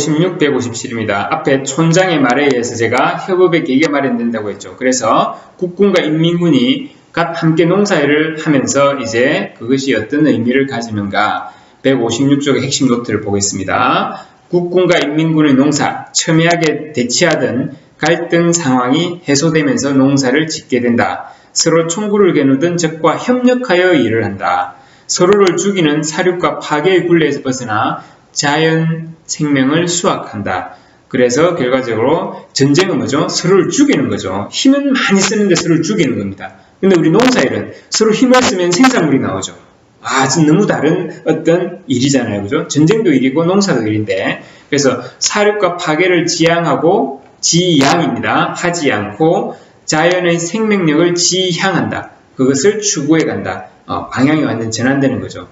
156, 157입니다. 앞에 촌장의 말에 의해서 제가 협업의 계기가 마련된다고 했죠. 그래서 국군과 인민군이 함께 농사일을 하면서 이제 그것이 어떤 의미를 가지는가 156쪽의 핵심 노트를 보겠습니다. 국군과 인민군의 농사, 첨예하게 대치하던 갈등 상황이 해소되면서 농사를 짓게 된다. 서로 총구를 겨누던 적과 협력하여 일을 한다. 서로를 죽이는 사륙과 파괴의 굴레에서 벗어나 자연 생명을 수확한다. 그래서 결과적으로 전쟁은 뭐죠? 서로를 죽이는 거죠. 힘은 많이 쓰는데 서로를 죽이는 겁니다. 근데 우리 농사일은 서로 힘을 쓰면 생산물이 나오죠. 아주 너무 다른 어떤 일이잖아요. 그죠? 전쟁도 일이고 농사도 일인데. 그래서 사륙과 파괴를 지향하고 지향입니다. 하지 않고 자연의 생명력을 지향한다. 그것을 추구해 간다. 방향이 완전 전환되는 거죠.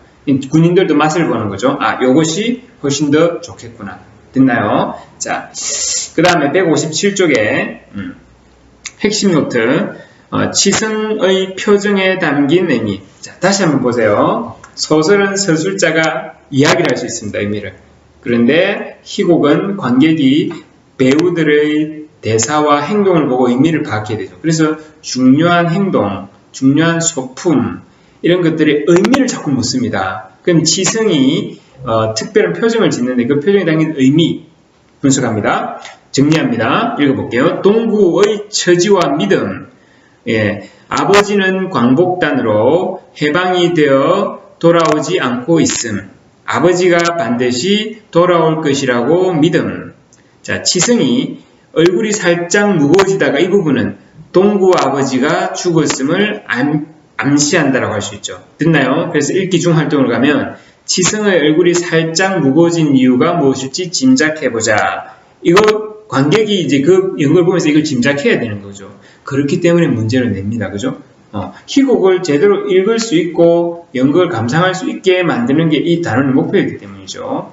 군인들도 맛을 보는 거죠. 아, 요것이 훨씬 더 좋겠구나. 됐나요? 자, 그 다음에 157쪽에 핵심 노트 치승의 표정에 담긴 의미. 자, 다시 한번 보세요. 소설은 서술자가 이야기를 할 수 있습니다. 의미를. 그런데 희곡은 관객이 배우들의 대사와 행동을 보고 의미를 파악해야 되죠. 그래서 중요한 행동, 중요한 소품 이런 것들의 의미를 자꾸 묻습니다. 그럼 치승이 특별한 표정을 짓는데 그 표정에 담긴 의미 분석합니다. 정리합니다. 읽어볼게요. 동구의 처지와 믿음. 예, 아버지는 광복단으로 해방이 되어 돌아오지 않고 있음. 아버지가 반드시 돌아올 것이라고 믿음. 자, 치승이 얼굴이 살짝 무거워지다가 이 부분은 동구 아버지가 죽었음을 암시한다라고 할 수 있죠. 듣나요? 그래서 읽기 중 활동을 가면 치승의 얼굴이 살짝 무거워진 이유가 무엇일지 짐작해보자. 이거 관객이 이제 그 연극을 보면서 이걸 짐작해야 되는 거죠. 그렇기 때문에 문제를 냅니다. 그죠? 희곡을 제대로 읽을 수 있고 연극을 감상할 수 있게 만드는 게 이 단원의 목표이기 때문이죠.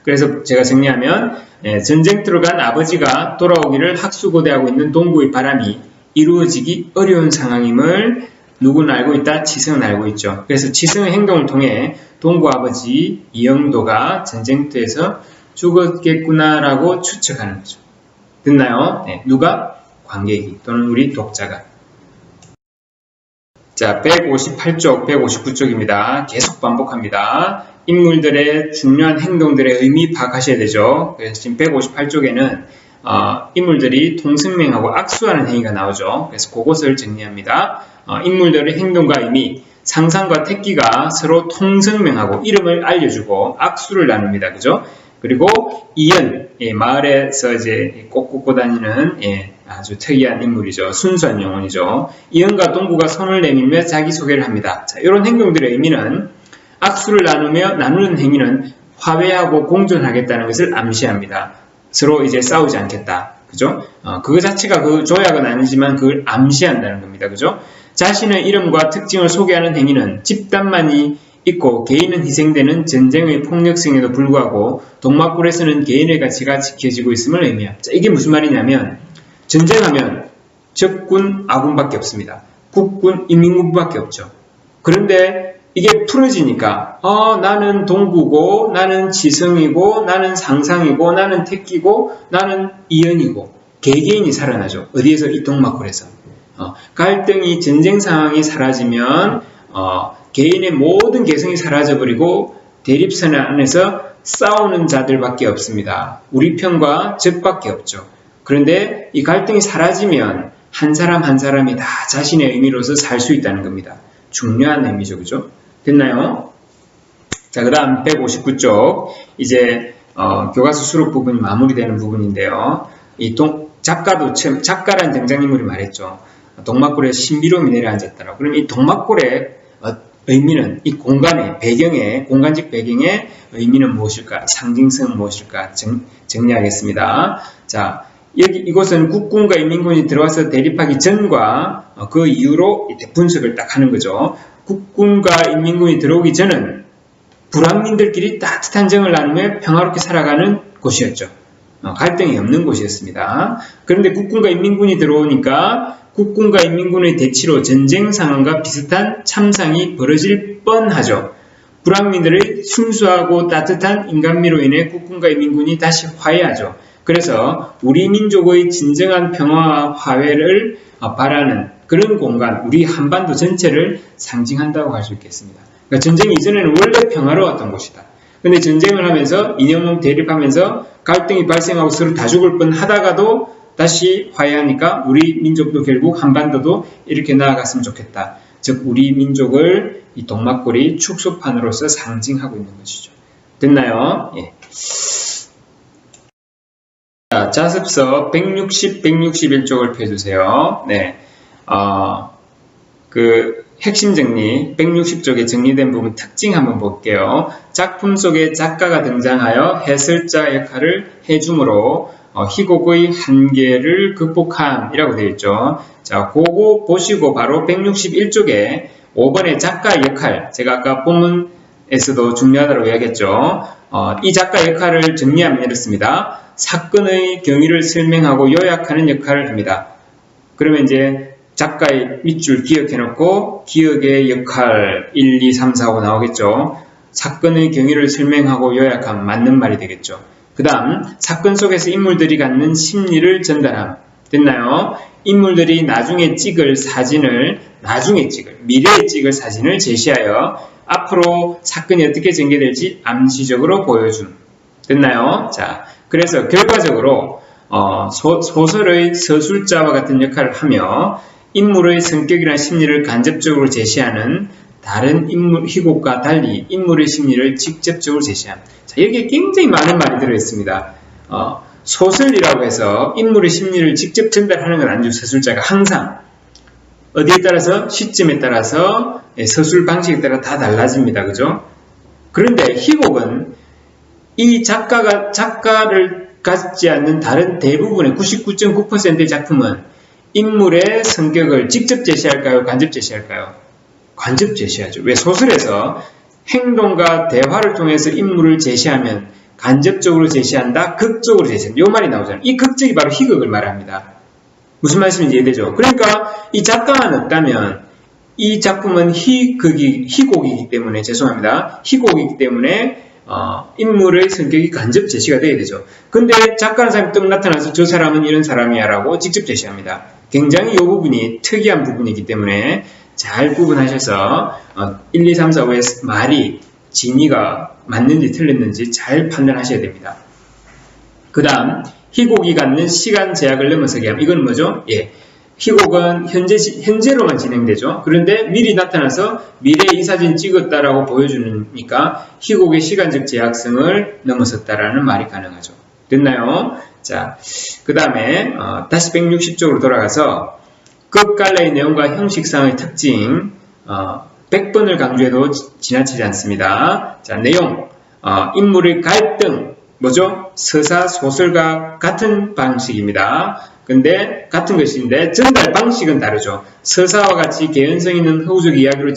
그래서 제가 정리하면 전쟁터로 간 아버지가 돌아오기를 학수고대하고 있는 동구의 바람이 이루어지기 어려운 상황임을 누구는 알고 있다? 치승은 알고 있죠. 그래서 치승의 행동을 통해 동구 아버지 이영도가 전쟁터에서 죽었겠구나라고 추측하는 거죠. 됐나요? 네, 누가? 관객이 또는 우리 독자가. 자, 158쪽, 159쪽입니다. 계속 반복합니다. 인물들의 중요한 행동들의 의미 파악하셔야 되죠. 그래서 지금 158쪽에는 인물들이 통승맹하고 악수하는 행위가 나오죠. 그래서 그것을 정리합니다. 인물들의 행동과 의미, 상상과 택기가 서로 통승맹하고 이름을 알려주고 악수를 나눕니다. 그죠? 그리고 이연, 마을에서 이제 꼭 꽂고 다니는 아주 특이한 인물이죠. 순수한 영혼이죠. 이연과 동구가 손을 내밀며 자기소개를 합니다. 자, 이런 행동들의 의미는 악수를 나누는 행위는 화해하고 공존하겠다는 것을 암시합니다. 서로 이제 싸우지 않겠다. 그죠? 그거 자체가 그 조약은 아니지만 그걸 암시한다는 겁니다. 그죠? 자신의 이름과 특징을 소개하는 행위는 집단만이 있고 개인은 희생되는 전쟁의 폭력성에도 불구하고 동막골에서는 개인의 가치가 지켜지고 있음을 의미합니다. 자, 이게 무슨 말이냐면 전쟁하면 적군, 아군밖에 없습니다. 국군, 인민군밖에 없죠. 그런데 이게 풀어지니까 나는 동구고 나는 지성이고 나는 상상이고 나는 택기고 나는 이연이고 개개인이 살아나죠. 어디에서? 이 동막골에서. 갈등이 전쟁 상황이 사라지면 개인의 모든 개성이 사라져버리고 대립선 안에서 싸우는 자들밖에 없습니다. 우리 편과 적밖에 없죠. 그런데 이 갈등이 사라지면 한 사람 한 사람이 다 자신의 의미로서 살 수 있다는 겁니다. 중요한 의미죠. 그죠? 됐나요? 자, 그 다음 159쪽 이제 교과서 수록 부분이 마무리되는 부분인데요. 작가란 등장인물이 말했죠. 동막골에 신비로움이 내려앉았다라고. 그럼 이 동막골의 의미는 이 공간의 배경에, 공간적 배경의 의미는 무엇일까? 상징성은 무엇일까? 정리하겠습니다. 자, 이곳은 국군과 인민군이 들어와서 대립하기 전과 그 이후로 분석을 딱 하는 거죠. 국군과 인민군이 들어오기 전은 불황민들끼리 따뜻한 정을 나누며 평화롭게 살아가는 곳이었죠. 갈등이 없는 곳이었습니다. 그런데 국군과 인민군이 들어오니까 국군과 인민군의 대치로 전쟁 상황과 비슷한 참상이 벌어질 뻔하죠. 불황민들의 순수하고 따뜻한 인간미로 인해 국군과 인민군이 다시 화해하죠. 그래서 우리 민족의 진정한 평화와 화해를 바라는 그런 공간, 우리 한반도 전체를 상징한다고 할 수 있겠습니다. 그러니까 전쟁 이전에는 원래 평화로웠던 곳이다. 근데 전쟁을 하면서 이념을 대립하면서 갈등이 발생하고 서로 다 죽을 뻔 하다가도 다시 화해하니까 우리 민족도 결국 한반도도 이렇게 나아갔으면 좋겠다. 즉 우리 민족을 이 동막골이 축소판으로서 상징하고 있는 것이죠. 됐나요? 예. 자, 자습서 160, 161쪽을 펴주세요. 네. 핵심 정리, 160쪽에 정리된 부분 특징 한번 볼게요. 작품 속에 작가가 등장하여 해설자 역할을 해주므로 희곡의 한계를 극복함이라고 되어 있죠. 자, 그거 보시고 바로 161쪽에 5번의 작가 역할, 제가 아까 본문에서도 중요하다고 이야기했죠. 이 작가 역할을 정리하면 이렇습니다. 사건의 경위를 설명하고 요약하는 역할을 합니다. 그러면 이제 작가의 밑줄 기억해놓고 기억의 역할 1, 2, 3, 4, 5 나오겠죠. 사건의 경위를 설명하고 요약하면 맞는 말이 되겠죠. 그 다음 사건 속에서 인물들이 갖는 심리를 전달함. 됐나요? 인물들이 나중에 찍을 사진을 미래에 찍을 사진을 제시하여 앞으로 사건이 어떻게 전개될지 암시적으로 보여줌. 됐나요? 자, 그래서 결과적으로 소설의 서술자와 같은 역할을 하며 인물의 성격이나 심리를 간접적으로 제시하는 다른 인물 희곡과 달리 인물의 심리를 직접적으로 제시함. 자, 여기에 굉장히 많은 말이 들어있습니다. 소설이라고 해서 인물의 심리를 직접 전달하는 건 아니죠. 서술자가 항상 어디에 따라서 시점에 따라서 서술 방식에 따라 다 달라집니다. 그죠? 그런데 희곡은 이 작가를 갖지 않는 다른 대부분의 99.9%의 작품은 인물의 성격을 직접 제시할까요? 간접 제시할까요? 간접 제시하죠. 왜? 소설에서 행동과 대화를 통해서 인물을 제시하면 간접적으로 제시한다, 극적으로 제시한다. 이 말이 나오잖아요. 이 극적이 바로 희극을 말합니다. 무슨 말씀인지 이해되죠? 그러니까 이 작가가 없다면 이 작품은 희곡이기 때문에 희곡이기 때문에 인물의 성격이 간접 제시가 돼야 되죠. 근데 작가는 사람이 딱 나타나서 저 사람은 이런 사람이야 라고 직접 제시합니다. 굉장히 이 부분이 특이한 부분이기 때문에 잘 구분하셔서 1, 2, 3, 4, 5의 말이 진위가 맞는지 틀렸는지 잘 판단하셔야 됩니다. 그 다음 희곡이 갖는 시간 제약을 넘어서게 함. 이건 뭐죠? 예, 희곡은 현재로만 진행되죠. 그런데 미리 나타나서 미래에 이 사진 찍었다라고 보여주니까 희곡의 시간적 제약성을 넘어섰다라는 말이 가능하죠. 됐나요? 자, 그 다음에 다시 160쪽으로 돌아가서 끝갈래의 내용과 형식상의 특징 100번을 강조해도 지나치지 않습니다. 자, 내용 인물의 갈등 뭐죠? 서사 소설과 같은 방식입니다. 근데 같은 것인데 전달 방식은 다르죠. 서사와 같이 개연성 있는 허구적 이야기로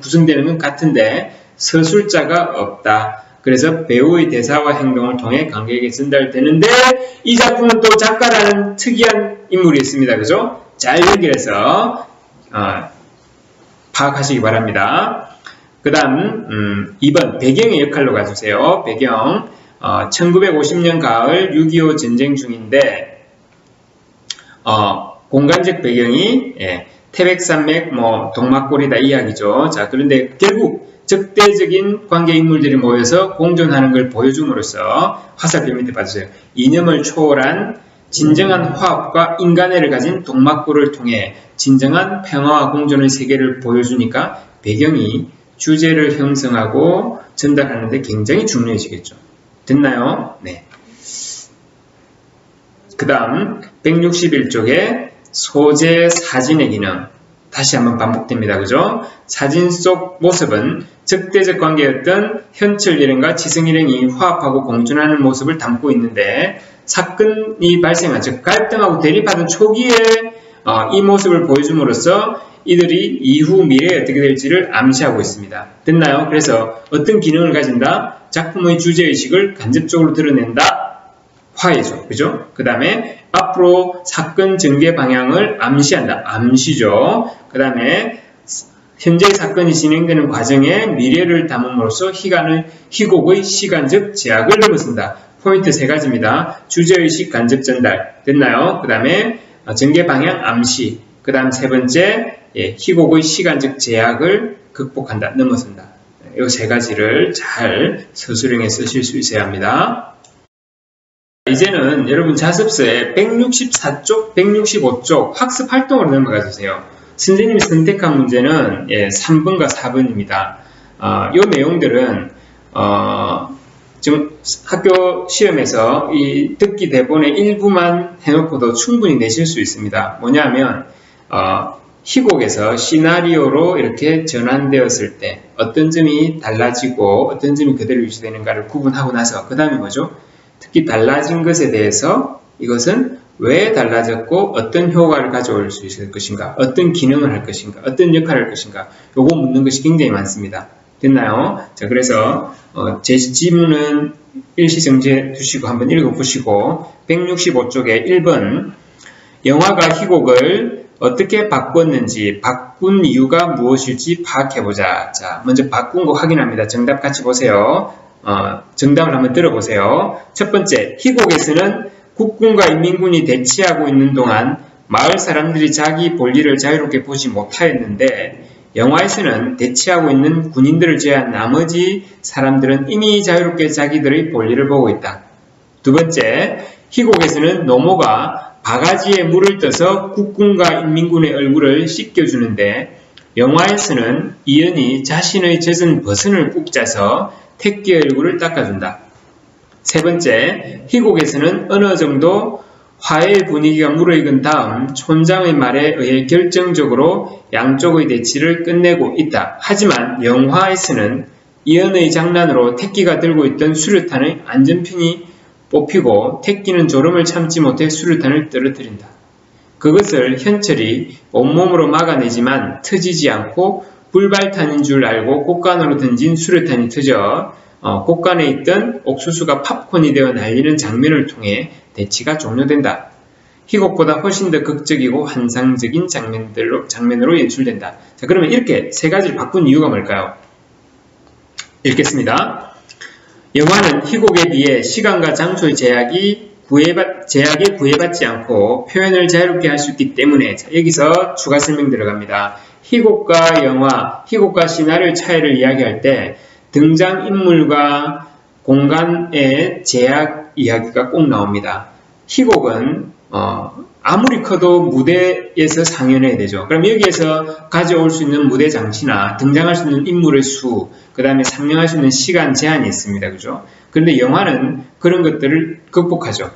구성되는 건 같은데 서술자가 없다. 그래서 배우의 대사와 행동을 통해 관객에게 전달되는데 이 작품은 또 작가라는 특이한 인물이 있습니다. 그죠? 잘 연결해서 파악하시기 바랍니다. 그 다음 2번 배경의 역할로 가주세요. 배경 1950년 가을 6.25 전쟁 중인데 공간적 배경이 태백산맥 동막골이다 이야기죠. 자, 그런데 결국 적대적인 관계 인물들이 모여서 공존하는 걸 보여줌으로써 화살표 밑에 봐주세요. 이념을 초월한 진정한 화합과 인간애를 가진 동막골을 통해 진정한 평화와 공존의 세계를 보여주니까 배경이 주제를 형성하고 전달하는 데 굉장히 중요해지겠죠. 됐나요? 네. 그 다음 161쪽에 소재 사진의 기능 다시 한번 반복됩니다. 그죠? 사진 속 모습은 적대적 관계였던 현철 일행과 지성 일행이 화합하고 공존하는 모습을 담고 있는데 사건이 발생한 즉 갈등하고 대립하던 초기에 이 모습을 보여줌으로써 이들이 이후 미래에 어떻게 될지를 암시하고 있습니다. 됐나요? 그래서 어떤 기능을 가진다? 작품의 주제의식을 간접적으로 드러낸다. 화해죠. 그죠? 그 다음에 앞으로 사건 전개 방향을 암시한다. 암시죠. 그 다음에 현재 사건이 진행되는 과정에 미래를 담음으로써 희곡의 시간적 제약을 넘어선다. 포인트 3가지입니다. 주제의식 간접 전달 됐나요? 그 다음에 전개 방향 암시, 그 다음 3번째 희곡의 시간적 제약을 극복한다, 넘어선다. 이 3가지를 잘 서술형에 쓰실 수 있어야 합니다. 이제는 여러분 자습서에 164쪽, 165쪽 학습 활동으로 넘어가 주세요. 선생님이 선택한 문제는 3번과 4번입니다. 이 내용들은 지금 학교 시험에서 이 듣기 대본의 일부만 해놓고도 충분히 내실 수 있습니다. 뭐냐면 희곡에서 시나리오로 이렇게 전환되었을 때 어떤 점이 달라지고 어떤 점이 그대로 유지되는가를 구분하고 나서 그 다음에 뭐죠? 특히 달라진 것에 대해서 이것은 왜 달라졌고 어떤 효과를 가져올 수 있을 것인가, 어떤 기능을 할 것인가, 어떤 역할을 할 것인가, 요거 묻는 것이 굉장히 많습니다. 됐나요? 자, 그래서 제 지문은 일시정지해 두시고 한번 읽어보시고 165쪽에 1번 영화가 희곡을 어떻게 바꿨는지 바꾼 이유가 무엇일지 파악해보자. 자, 먼저 바꾼 거 확인합니다. 정답 같이 보세요. 정답을 한번 들어보세요. 첫 번째, 희곡에서는 국군과 인민군이 대치하고 있는 동안 마을 사람들이 자기 볼일을 자유롭게 보지 못하였는데 영화에서는 대치하고 있는 군인들을 제외한 나머지 사람들은 이미 자유롭게 자기들의 볼일을 보고 있다. 두 번째, 희곡에서는 노모가 바가지에 물을 떠서 국군과 인민군의 얼굴을 씻겨주는데 영화에서는 이연이 자신의 젖은 버선을 꾹 짜서 택기의 얼굴을 닦아준다. 세 번째, 희곡에서는 어느 정도 화해의 분위기가 무르익은 다음 촌장의 말에 의해 결정적으로 양쪽의 대치를 끝내고 있다. 하지만 영화에서는 이연의 장난으로 택기가 들고 있던 수류탄의 안전핀이 뽑히고 택기는 졸음을 참지 못해 수류탄을 떨어뜨린다. 그것을 현철이 온몸으로 막아내지만 터지지 않고 불발탄인 줄 알고 곳간으로 던진 수류탄이 터져 곳간에 있던 옥수수가 팝콘이 되어 날리는 장면을 통해 대치가 종료된다. 희곡보다 훨씬 더 극적이고 환상적인 장면으로 연출된다. 자, 그러면 이렇게 3가지를 바꾼 이유가 뭘까요? 읽겠습니다. 영화는 희곡에 비해 시간과 장소의 제약에 구애받지 않고 표현을 자유롭게 할 수 있기 때문에 자, 여기서 추가 설명 들어갑니다. 희곡과 영화, 희곡과 시나리오의 차이를 이야기할 때 등장인물과 공간의 제약 이야기가 꼭 나옵니다. 희곡은 아무리 커도 무대에서 상연해야 되죠. 그럼 여기에서 가져올 수 있는 무대 장치나 등장할 수 있는 인물의 수, 그 다음에 상영할 수 있는 시간 제한이 있습니다. 그죠? 그런데 영화는 그런 것들을 극복하죠.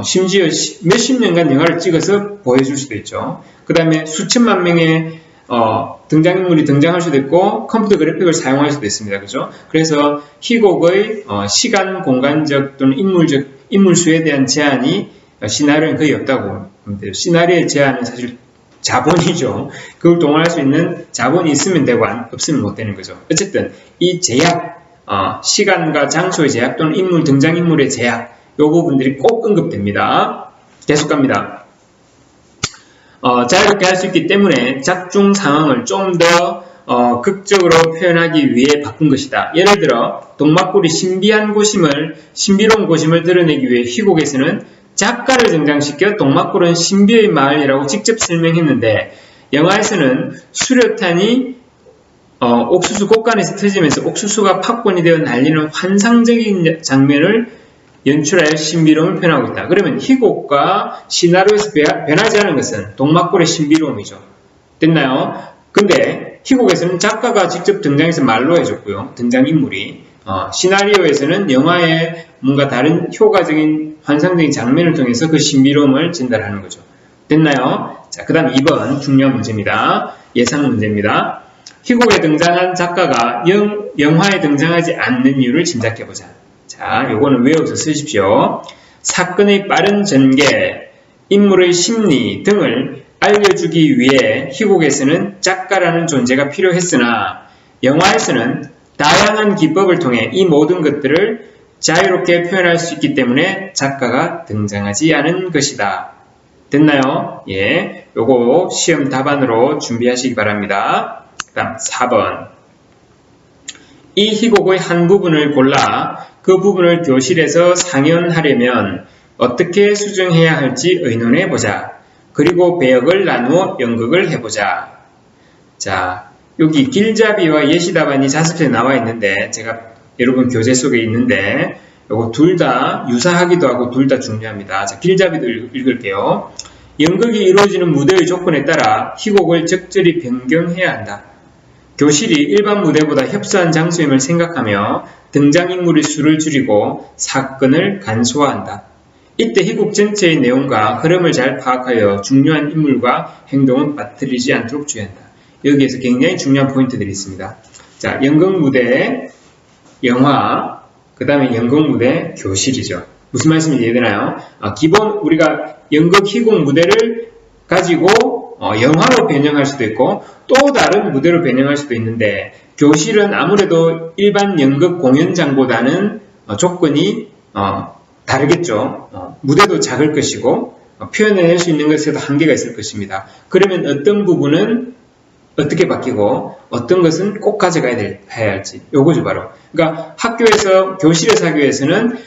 심지어 몇십 년간 영화를 찍어서 보여줄 수도 있죠. 그 다음에 수천만 명의 등장인물이 등장할 수도 있고 컴퓨터 그래픽을 사용할 수도 있습니다. 그죠? 그래서 희곡의 시간, 공간적 또는 인물수에 대한 제한이 시나리오는 거의 없다고 보면 돼요. 시나리오의 제한은 사실 자본이죠. 그걸 동원할 수 있는 자본이 있으면 되고 없으면 못 되는 거죠. 어쨌든 이 제약, 시간과 장소의 제약 또는 등장인물의 제약, 이 부분들이 꼭 언급됩니다. 계속 갑니다. 자유롭게 할 수 있기 때문에 작중 상황을 좀 더 극적으로 표현하기 위해 바꾼 것이다. 예를 들어 동막골이 신비로운 고심을 드러내기 위해 희곡에서는 작가를 등장시켜 동막골은 신비의 마을이라고 직접 설명했는데 영화에서는 수류탄이 옥수수 곳간에서 터지면서 옥수수가 팝콘이 되어 날리는 환상적인 장면을 연출하여 신비로움을 표현하고 있다. 그러면 희곡과 시나리오에서 변하지 않은 것은 동막골의 신비로움이죠. 됐나요? 근데 희곡에서는 작가가 직접 등장해서 말로 해줬고요. 등장인물이. 시나리오에서는 영화의 뭔가 다른 효과적인 환상적인 장면을 통해서 그 신비로움을 전달하는 거죠. 됐나요? 자, 그 다음 2번 중요한 문제입니다. 예상 문제입니다. 희곡에 등장한 작가가 영화에 등장하지 않는 이유를 짐작해보자. 자, 요거는 외워서 쓰십시오. 사건의 빠른 전개, 인물의 심리 등을 알려주기 위해 희곡에서는 작가라는 존재가 필요했으나 영화에서는 다양한 기법을 통해 이 모든 것들을 자유롭게 표현할 수 있기 때문에 작가가 등장하지 않은 것이다. 됐나요? 예, 요거 시험 답안으로 준비하시기 바랍니다. 그 다음 4번. 이 희곡의 한 부분을 골라 그 부분을 교실에서 상연하려면 어떻게 수정해야 할지 의논해보자. 그리고 배역을 나누어 연극을 해보자. 자, 여기 길잡이와 예시답안이 자습서에 나와 있는데 제가 여러분 교재 속에 있는데 요거 둘 다 유사하기도 하고 둘 다 중요합니다. 자, 길잡이도 읽을게요. 연극이 이루어지는 무대의 조건에 따라 희곡을 적절히 변경해야 한다. 교실이 일반 무대보다 협소한 장소임을 생각하며 등장인물의 수를 줄이고 사건을 간소화한다. 이때 희곡 전체의 내용과 흐름을 잘 파악하여 중요한 인물과 행동은 빠뜨리지 않도록 주의한다. 여기에서 굉장히 중요한 포인트들이 있습니다. 자, 연극무대, 영화, 그 다음에 연극무대, 교실이죠. 무슨 말씀인지 이해되나요? 기본 우리가 연극 희곡 무대를 가지고 영화로 변형할 수도 있고 또 다른 무대로 변형할 수도 있는데 교실은 아무래도 일반 연극 공연장보다는 조건이 다르겠죠. 무대도 작을 것이고 표현해낼 수 있는 것에도 한계가 있을 것입니다. 그러면 어떤 부분은 어떻게 바뀌고 어떤 것은 꼭 가져가야 해야 할지 요거죠 바로. 그러니까 학교에서 교실에서 하기 위해서는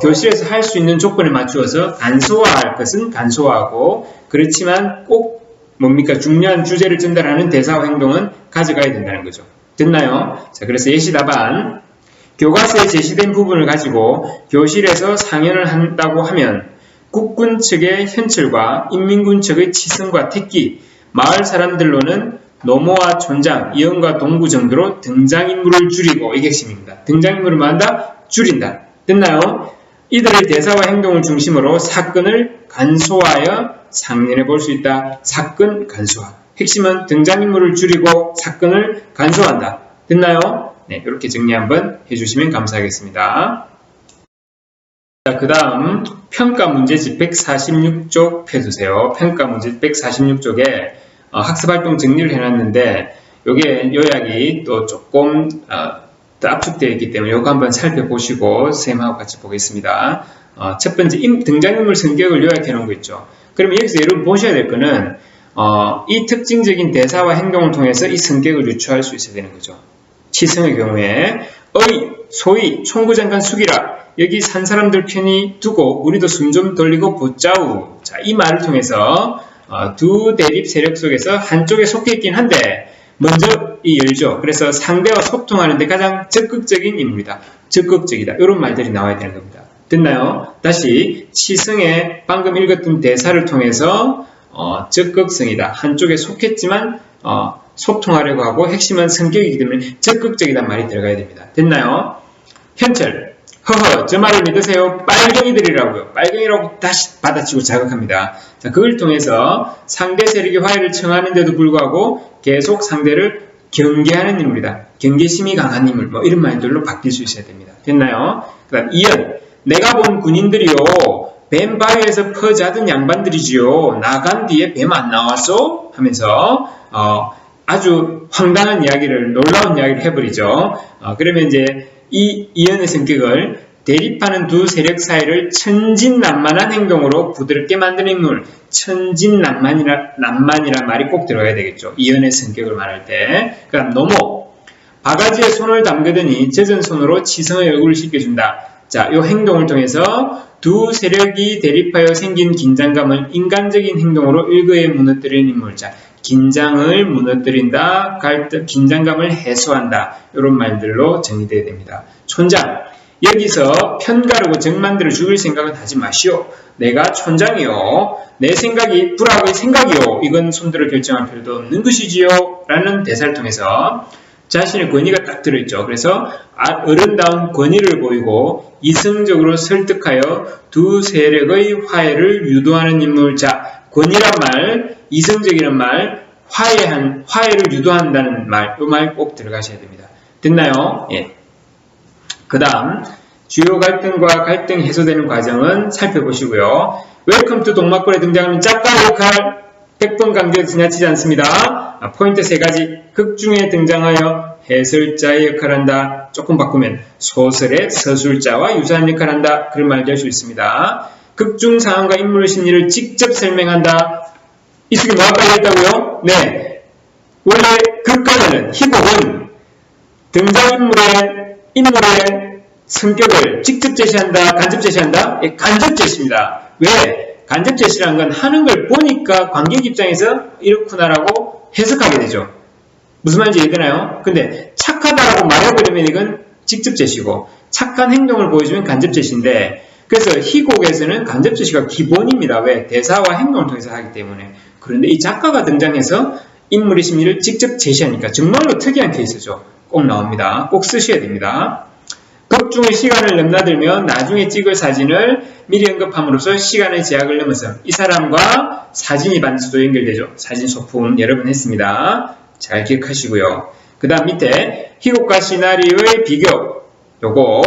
교실에서 할 수 있는 조건에 맞추어서 간소화할 것은 간소화하고 그렇지만 꼭 뭡니까 중요한 주제를 전달하는 대사와 행동은 가져가야 된다는 거죠. 됐나요? 자, 그래서 예시답안 교과서에 제시된 부분을 가지고 교실에서 상연을 한다고 하면 국군 측의 현철과 인민군 측의 치성과 택기, 마을 사람들로는 노모와 촌장, 이언과 동구 정도로 등장인물을 줄이고 이게 핵심입니다. 등장인물을 뭐한다? 줄인다. 됐나요? 이들의 대사와 행동을 중심으로 사건을 간소화하여 상연해 볼 수 있다. 사건 간소화. 핵심은 등장인물을 줄이고 사건을 간소화한다. 됐나요? 네, 이렇게 정리 한번 해주시면 감사하겠습니다. 자, 그 다음 평가 문제집 146쪽 펴주세요. 평가 문제집 146쪽에 학습활동 정리를 해놨는데 요게 요약이 또 조금 더 압축되어 있기 때문에 요거 한번 살펴보시고 쌤하고 같이 보겠습니다. 첫 번째 등장인물 성격을 요약해 놓은 거 있죠. 그러면 여기서 여러분 보셔야 될 거는 이 특징적인 대사와 행동을 통해서 이 성격을 유추할 수 있어야 되는 거죠. 치성의 경우에 소위 총구장관 숙이라 여기 산 사람들 편히 두고 우리도 숨 좀 돌리고 보자우. 자, 이 말을 통해서 두 대립 세력 속에서 한쪽에 속해 있긴 한데 먼저 이 열죠. 그래서 상대와 소통하는 데 가장 적극적인 인물이다. 적극적이다. 이런 말들이 나와야 되는 겁니다. 됐나요? 다시 치성의 방금 읽었던 대사를 통해서 적극성이다. 한쪽에 속했지만 소통하려고 하고 핵심은 성격이기 때문에 적극적이란 말이 들어가야 됩니다. 됐나요? 현철. 허허, 저 말을 믿으세요. 빨갱이들이라고요. 빨갱이라고 다시 받아치고 자극합니다. 자, 그걸 통해서 상대 세력의 화해를 청하는데도 불구하고 계속 상대를 경계하는 인물이다. 경계심이 강한 인물, 뭐 이런 말들로 바뀔 수 있어야 됩니다. 됐나요? 그 다음 이연. 내가 본 군인들이요. 뱀 바위에서 퍼자던 양반들이지요. 나간 뒤에 뱀 안 나왔어? 하면서 아주 황당한 이야기를, 놀라운 이야기를 해버리죠. 그러면 이제 이 이연의 성격을 대립하는 두 세력 사이를 천진난만한 행동으로 부드럽게 만드는 인물. 천진난만이란 말이 꼭 들어가야 되겠죠. 이연의 성격을 말할 때. 그 다음 노모. 바가지에 손을 담그더니 젖은 손으로 치성의 얼굴을 씻겨준다. 자, 이 행동을 통해서 두 세력이 대립하여 생긴 긴장감을 인간적인 행동으로 일거에 무너뜨리는 인물. 자, 긴장을 무너뜨린다, 긴장감을 해소한다. 이런 말들로 정의되어야 됩니다. 촌장. 여기서 편가르고 정 만들어 죽일 생각은 하지 마시오. 내가 촌장이요. 내 생각이 불악의 생각이요. 이건 손들어 결정할 필요도 없는 것이지요. 라는 대사를 통해서 자신의 권위가 딱 들어있죠. 그래서 어른다운 권위를 보이고 이성적으로 설득하여 두 세력의 화해를 유도하는 인물. 자, 권위란 말, 이성적이란 말, 화해를 유도한다는 말, 이 말 꼭 들어가셔야 됩니다. 됐나요? 예. 그 다음, 주요 갈등과 갈등 해소되는 과정은 살펴보시고요. 웰컴 투 동막골에 등장하는 작가 역할 100번 강조해서 지나치지 않습니다. 포인트 3가지. 극 중에 등장하여 해설자의 역할을 한다. 조금 바꾸면 소설의 서술자와 유사한 역할을 한다. 그런 말도 할 수 있습니다. 극 중 상황과 인물의 심리를 직접 설명한다. 이 속에 뭐가 깔려있다고요? 네. 원래 극과는 그러면은 희곡은 인물의 성격을 직접 제시한다, 간접 제시한다? 예, 간접 제시입니다. 왜? 간접 제시라는 건 하는 걸 보니까 관객 입장에서 이렇구나라고 해석하게 되죠. 무슨 말인지 이해되나요? 근데 착하다라고 말해버리면 이건 직접 제시고 착한 행동을 보여주면 간접 제시인데 그래서 희곡에서는 간접 제시가 기본입니다. 왜? 대사와 행동을 통해서 하기 때문에. 그런데 이 작가가 등장해서 인물의 심리를 직접 제시하니까 정말로 특이한 케이스죠. 꼭 나옵니다. 꼭 쓰셔야 됩니다. 극 중의 시간을 넘나들면 나중에 찍을 사진을 미리 언급함으로써 시간의 제약을 넘어서 이 사람과 사진이 반드시 또 연결되죠. 사진 소품 여러 번 했습니다. 잘 기억하시고요. 그 다음 밑에 희곡과 시나리오의 비교 요거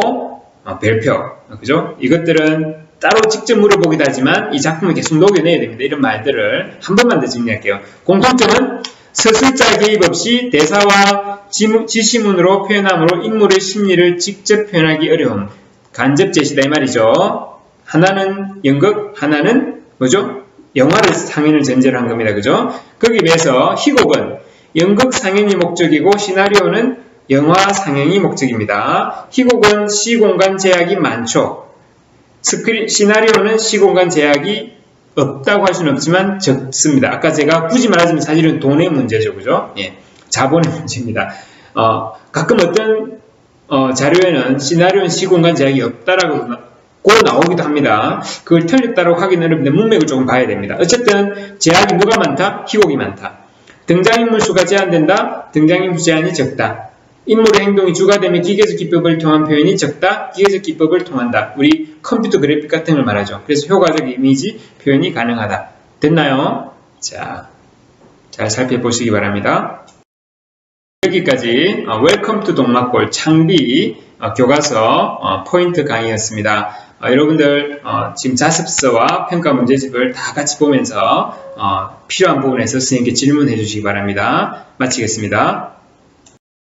별표 그죠? 이것들은 따로 직접 물어보기도 하지만 이 작품을 계속 녹여내야 됩니다. 이런 말들을 한 번만 더 정리할게요. 공통점은 서술자 개입 없이 대사와 지시문으로 표현함으로 인물의 심리를 직접 표현하기 어려움. 간접 제시다 이 말이죠. 하나는 연극, 하나는 뭐죠? 영화를 상연을 전제로 한 겁니다. 그죠? 거기에 비해서 희곡은 연극 상연이 목적이고 시나리오는 영화 상영이 목적입니다. 희곡은 시공간 제약이 많죠. 시나리오는 시공간 제약이 없다고 할 수는 없지만 적습니다. 아까 제가 굳이 말하자면 사실은 돈의 문제죠. 그죠? 예, 자본의 문제입니다. 가끔 어떤 자료에는 시나리오는 시공간 제약이 없다라고 나오기도 합니다. 그걸 틀렸다고 하기는 어렵는데 문맥을 조금 봐야 됩니다. 어쨌든 제약이 누가 많다? 희곡이 많다. 등장인물 수가 제한된다? 등장인물 제한이 적다. 인물의 행동이 주가 되면 기계적 기법을 통한 표현이 적다. 기계적 기법을 통한다. 우리 컴퓨터 그래픽 같은 걸 말하죠. 그래서 효과적 이미지 표현이 가능하다. 됐나요? 자, 잘 살펴보시기 바랍니다. 여기까지 웰컴 투 동막골 창비 교과서 포인트 강의였습니다. 여러분들 지금 자습서와 평가 문제집을 다 같이 보면서 필요한 부분에서 선생님께 질문해 주시기 바랍니다. 마치겠습니다.